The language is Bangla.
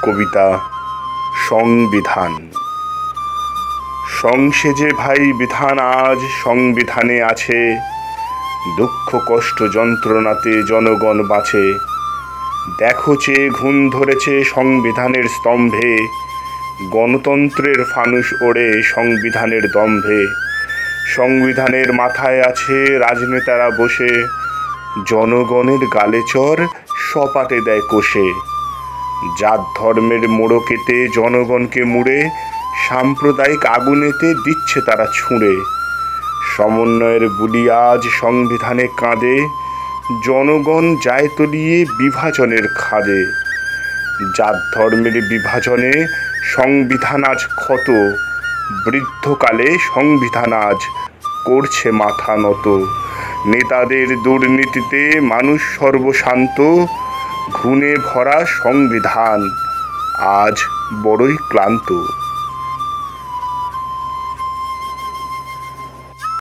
কবিতা সংবিধান। সংসেজে ভাই বিধান আজ সংবিধানে আছে, দুঃখ কষ্ট যন্ত্রণাতে জনগণ বাঁচে। দেখো চেয়ে ঘুণ ধরেছে সংবিধানের স্তম্ভে, গণতন্ত্রের ফানুস ওড়ে সংবিধানের দম্ভে। সংবিধানের মাথায় আছে রাজনেতারা বসে, জনগণের গালে চর সপাটে দেয় কষে। জাত ধর্মের মোড়কেতে জনগণকে মুড়ে, সাম্প্রদায়িক আগুনেতে দিচ্ছে তারা ছুঁড়ে। সমন্বয়ের গুলি আজ সংবিধানে কাঁদে, জনগণ যায় তলিয়ে বিভাজনের খাদে। জাত ধর্মের বিভাজনে সংবিধান আজ ক্ষত, বৃদ্ধকালে সংবিধান আজ করছে মাথা নত। নেতাদের দুর্নীতিতে মানুষ সর্বশান্ত, ঘুণে ভরা সংবিধান আজ বড়ই ক্লান্ত।